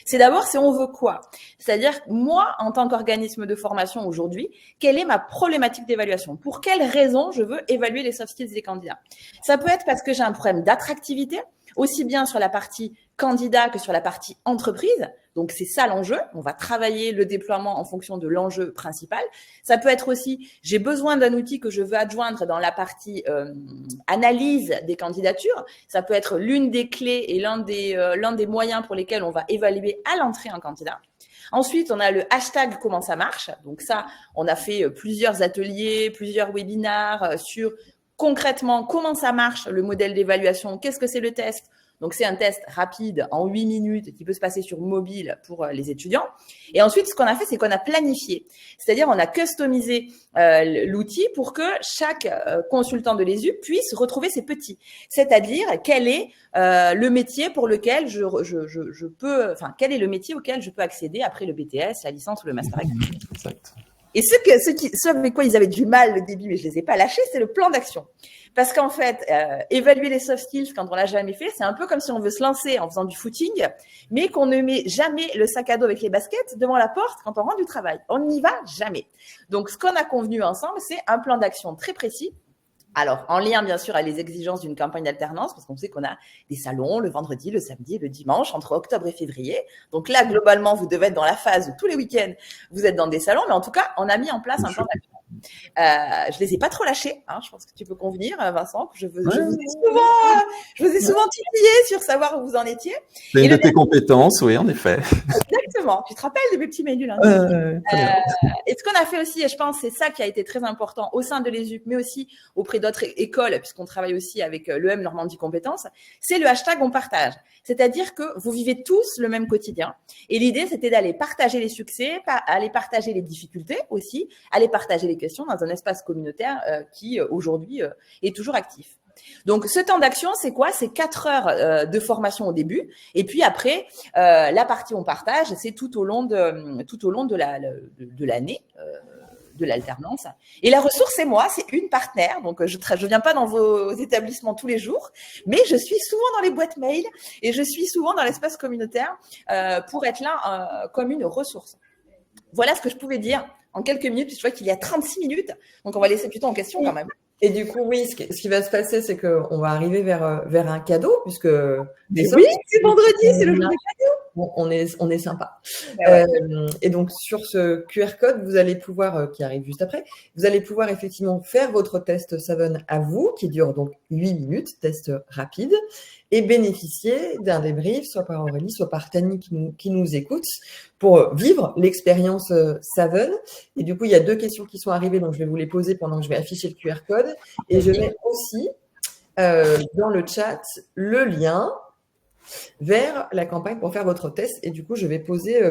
C'est d'abord si on veut quoi. C'est-à-dire, moi, en tant qu'organisme de formation aujourd'hui, quelle est ma problématique d'évaluation? Pour quelles raisons je veux évaluer les soft skills des candidats? Ça peut être parce que j'ai un problème d'attractivité, aussi bien sur la partie candidat que sur la partie entreprise. Donc, c'est ça l'enjeu. On va travailler le déploiement en fonction de l'enjeu principal. Ça peut être aussi, j'ai besoin d'un outil que je veux adjoindre dans la partie analyse des candidatures. Ça peut être l'une des clés et l'un des moyens pour lesquels on va évaluer à l'entrée un candidat. Ensuite, on a le hashtag comment ça marche. Donc ça, on a fait plusieurs ateliers, plusieurs webinars sur concrètement comment ça marche, le modèle d'évaluation, qu'est-ce que c'est le test. Donc, c'est un test rapide en 8 minutes qui peut se passer sur mobile pour les étudiants. Et ensuite, ce qu'on a fait, c'est qu'on a planifié. C'est-à-dire, on a customisé l'outil pour que chaque consultant de l'ESU puisse retrouver ses petits. C'est-à-dire, quel est le métier pour lequel je peux, enfin, quel est le métier auquel je peux accéder après le BTS, la licence ou le master. Exact. Et ce avec quoi ils avaient du mal au début, mais je les ai pas lâchés, c'est le plan d'action. Parce qu'en fait, évaluer les soft skills quand on l'a jamais fait, c'est un peu comme si on veut se lancer en faisant du footing, mais qu'on ne met jamais le sac à dos avec les baskets devant la porte quand on rentre du travail. On n'y va jamais. Donc, ce qu'on a convenu ensemble, c'est un plan d'action très précis. Alors, en lien, bien sûr, avec les exigences d'une campagne d'alternance, parce qu'on sait qu'on a des salons le vendredi, le samedi et le dimanche, entre octobre et février. Donc là, globalement, vous devez être dans la phase où tous les week-ends, vous êtes dans des salons. Mais en tout cas, on a mis en place un plan d'action. Je les ai pas trop lâchés, hein, je pense que tu peux convenir, Vincent, que je vous ai souvent titillé sur savoir où vous en étiez. C'est une de tes compétences, oui, en effet. Exactement. Tu te rappelles de mes petits mails du lundi. Et ce qu'on a fait aussi, et je pense que c'est ça qui a été très important au sein de l'ESUP, mais aussi auprès d'autres écoles, puisqu'on travaille aussi avec l'EM Normandie Compétences, c'est le hashtag on partage. C'est-à-dire que vous vivez tous le même quotidien. Et l'idée, c'était d'aller partager les succès, aller partager les difficultés aussi, aller partager les questions dans un espace communautaire qui, aujourd'hui, est toujours actif. Donc, ce temps d'action, c'est quoi? C'est 4 heures de formation au début. Et puis après, la partie on partage, c'est tout au long de l'année. De l'alternance. Et la ressource, c'est moi, c'est une partenaire. Donc, je viens pas dans vos établissements tous les jours, mais je suis souvent dans les boîtes mail et je suis souvent dans l'espace communautaire pour être là comme une ressource. Voilà ce que je pouvais dire en quelques minutes. Je vois qu'il y a 36 minutes, donc on va laisser plutôt en question quand même. Et du coup, oui, ce qui va se passer, c'est qu'on va arriver vers un cadeau, puisque… Oui, c'est vendredi, c'est le jour des cadeaux. Bon, on est sympa. Ouais. Et donc, sur ce QR code, vous allez pouvoir, qui arrive juste après, vous allez pouvoir effectivement faire votre test Savon à vous, qui dure donc 8 minutes, test rapide, et bénéficier d'un débrief, soit par Aurélie, soit par Tani qui nous écoute, pour vivre l'expérience Savon. Et du coup, il y a 2 questions qui sont arrivées, donc je vais vous les poser pendant que je vais afficher le QR code. Et je mets aussi dans le chat le lien vers la campagne pour faire votre test. Et du coup, je vais poser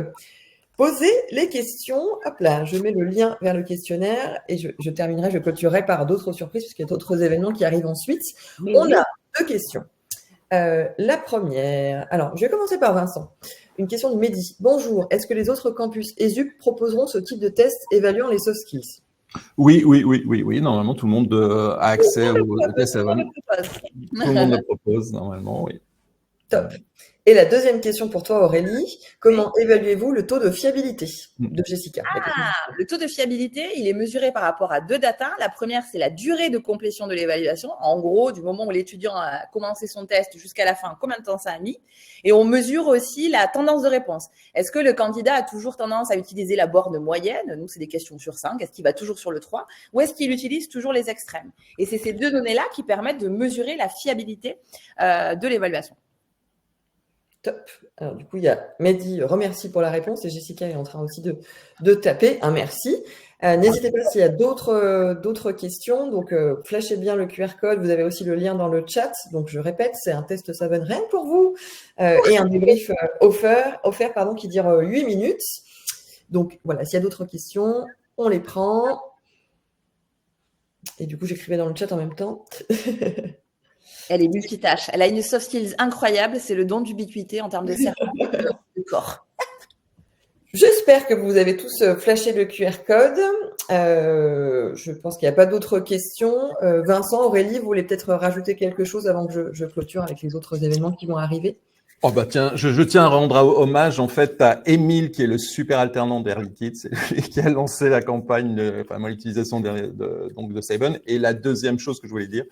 les questions. Hop là, je mets le lien vers le questionnaire et je terminerai, je clôturerai par d'autres surprises puisqu'il y a d'autres événements qui arrivent ensuite. Mais on a 2 questions. La première, alors je vais commencer par Vincent. Une question de Mehdi. Bonjour, est-ce que les autres campus ESUP proposeront ce type de test évaluant les soft skills? Oui. Normalement, tout le monde a accès au test Savon. Tout le monde le propose, normalement, oui. Top. Et la deuxième question pour toi, Aurélie. Comment évaluez-vous le taux de fiabilité de Jessica? Le taux de fiabilité, il est mesuré par rapport à 2 datas. La première, c'est la durée de complétion de l'évaluation. En gros, du moment où l'étudiant a commencé son test jusqu'à la fin, combien de temps ça a mis? Et on mesure aussi la tendance de réponse. Est-ce que le candidat a toujours tendance à utiliser la borne moyenne? Nous, c'est des questions sur 5. Est-ce qu'il va toujours sur le 3? Ou est-ce qu'il utilise toujours les extrêmes? Et c'est ces 2 données-là qui permettent de mesurer la fiabilité de l'évaluation. Top. Alors, du coup, il y a Mehdi, remercie pour la réponse et Jessica est en train aussi de taper un merci. N'hésitez pas s'il y a d'autres questions. Donc, flashez bien le QR code. Vous avez aussi le lien dans le chat. Donc, je répète, c'est un test Savon rien que pour vous et un débrief offert qui dure 8 minutes. Donc, voilà, s'il y a d'autres questions, on les prend. Et du coup, j'écrivais dans le chat en même temps. Elle est multitâche. Elle a une soft skills incroyable. C'est le don d'ubiquité en termes de cerveau du corps. J'espère que vous avez tous flashé le QR code. Je pense qu'il n'y a pas d'autres questions. Vincent, Aurélie, vous voulez peut-être rajouter quelque chose avant que je clôture avec les autres événements qui vont arriver? Oh bah tiens, je tiens à rendre hommage en fait à Émile qui est le super alternant d'Air Liquide, c'est lui qui a lancé la campagne, l'utilisation donc de Saven. Et la deuxième chose que je voulais dire,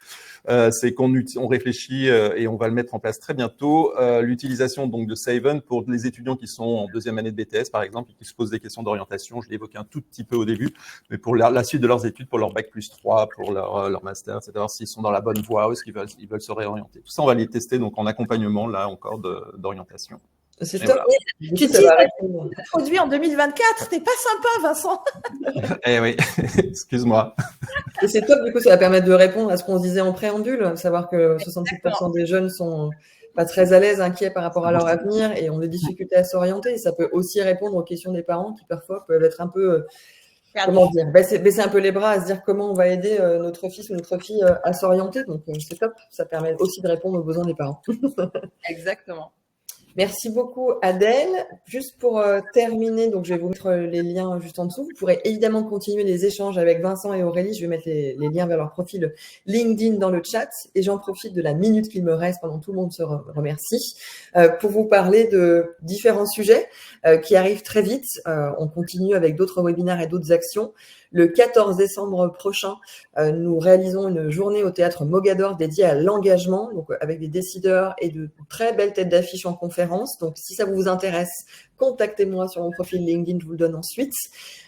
c'est on réfléchit et on va le mettre en place très bientôt, l'utilisation donc de Saven pour les étudiants qui sont en deuxième année de BTS par exemple et qui se posent des questions d'orientation. Je l'ai évoqué un tout petit peu au début, mais pour la suite de leurs études, pour leur bac+3, pour leur master, etc. S'ils sont dans la bonne voie ou s'ils veulent se réorienter. Tout ça, on va les tester donc en accompagnement là encore d'orientation. C'est top. Voilà. Tu dis le produit en 2024, t'es pas sympa, Vincent. Eh oui, excuse-moi. Et c'est top, du coup, ça va permettre de répondre à ce qu'on se disait en préambule, savoir que 67% des jeunes sont pas très à l'aise, inquiets par rapport à leur avenir et ont des difficultés à s'orienter. Et ça peut aussi répondre aux questions des parents qui parfois peuvent être un peu, comment dire, baisser un peu les bras à se dire comment on va aider notre fils ou notre fille à s'orienter. Donc c'est top, ça permet aussi de répondre aux besoins des parents. Exactement. Merci beaucoup Adèle. Juste pour terminer, donc je vais vous mettre les liens juste en dessous. Vous pourrez évidemment continuer les échanges avec Vincent et Aurélie. Je vais mettre les liens vers leur profil LinkedIn dans le chat. Et j'en profite de la minute qu'il me reste pendant que tout le monde se remercie pour vous parler de différents sujets qui arrivent très vite. On continue avec d'autres webinaires et d'autres actions. Le 14 décembre prochain, nous réalisons une journée au théâtre Mogador dédiée à l'engagement, donc avec des décideurs et de très belles têtes d'affiche en conférence. Donc, si ça vous intéresse, contactez-moi sur mon profil LinkedIn, je vous le donne ensuite.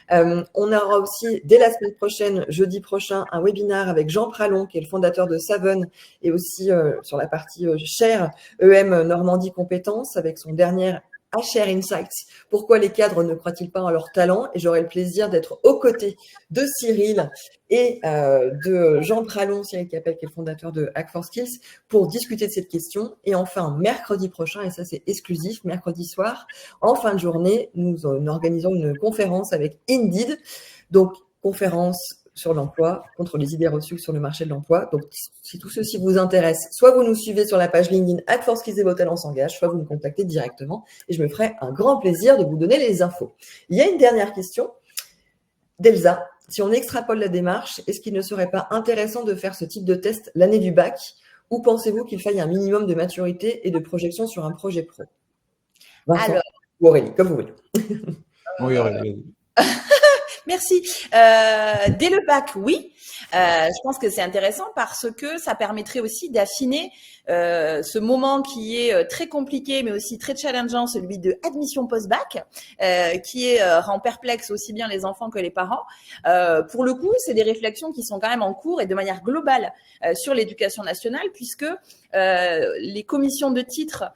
On aura aussi, dès la semaine prochaine, jeudi prochain, un webinaire avec Jean Pralon, qui est le fondateur de Saven, et aussi sur la partie chaire EM Normandie Compétences, avec son dernier HR Insights. Pourquoi les cadres ne croient-ils pas en leur talent? Et j'aurai le plaisir d'être aux côtés de Cyril et de Jean Pralon, Cyril Capel, qui est le fondateur de Hack4Skills, pour discuter de cette question. Et enfin, mercredi prochain, et ça c'est exclusif, mercredi soir, en fin de journée, nous organisons une conférence avec Indeed. Donc, conférence sur l'emploi, contre les idées reçues sur le marché de l'emploi. Donc, si tout ceci vous intéresse, soit vous nous suivez sur la page LinkedIn Hack4Skills et vos talents s'engagent, soit vous nous contactez directement et je me ferai un grand plaisir de vous donner les infos. Il y a une dernière question d'Elsa. Si on extrapole la démarche, est-ce qu'il ne serait pas intéressant de faire ce type de test l'année du bac ou pensez-vous qu'il faille un minimum de maturité et de projection sur un projet pro? Vincent, alors, ou Aurélie, comme vous voulez. Oui, Aurélie. Merci. Dès le bac, oui. Je pense que c'est intéressant parce que ça permettrait aussi d'affiner ce moment qui est très compliqué mais aussi très challengeant, celui de admission post-bac, qui rend perplexe aussi bien les enfants que les parents. Pour le coup, c'est des réflexions qui sont quand même en cours et de manière globale sur l'éducation nationale puisque les commissions de titres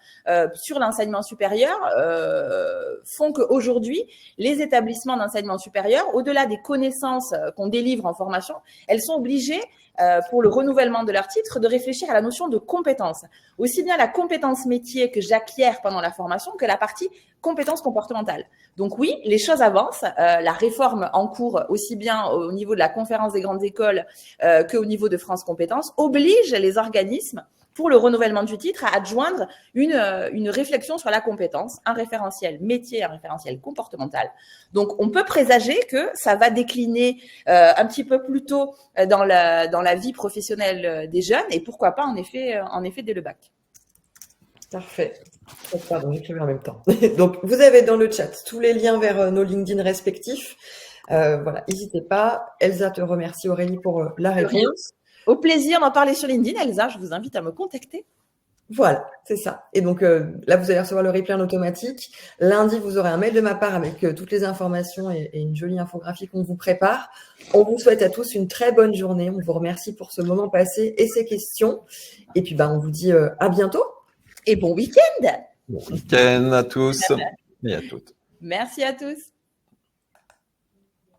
sur l'enseignement supérieur font qu'aujourd'hui, les établissements d'enseignement supérieur, au-delà des connaissances qu'on délivre en formation, elles sont obligées, pour le renouvellement de leur titre, de réfléchir à la notion de compétence. Aussi bien la compétence métier que j'acquiers pendant la formation que la partie compétence comportementale. Donc oui, les choses avancent. La réforme en cours, aussi bien au niveau de la conférence des grandes écoles qu'au niveau de France Compétences, oblige les organismes pour le renouvellement du titre à adjoindre une réflexion sur la compétence, un référentiel métier, un référentiel comportemental. Donc, on peut présager que ça va décliner un petit peu plus tôt dans la vie professionnelle des jeunes et pourquoi pas en effet dès le bac. Parfait. Pardon, j'écrivais en même temps. Donc, vous avez dans le chat tous les liens vers nos LinkedIn respectifs. Voilà, n'hésitez pas. Elsa te remercie, Aurélie, pour la réponse. Au plaisir d'en parler sur LinkedIn, Elsa, je vous invite à me contacter. Voilà, c'est ça. Et donc là, vous allez recevoir le replay en automatique. Lundi, vous aurez un mail de ma part avec toutes les informations et une jolie infographie qu'on vous prépare. On vous souhaite à tous une très bonne journée. On vous remercie pour ce moment passé et ces questions. Et puis, on vous dit à bientôt. Et bon week-end. Bon week-end à tous et à toutes. Merci à tous.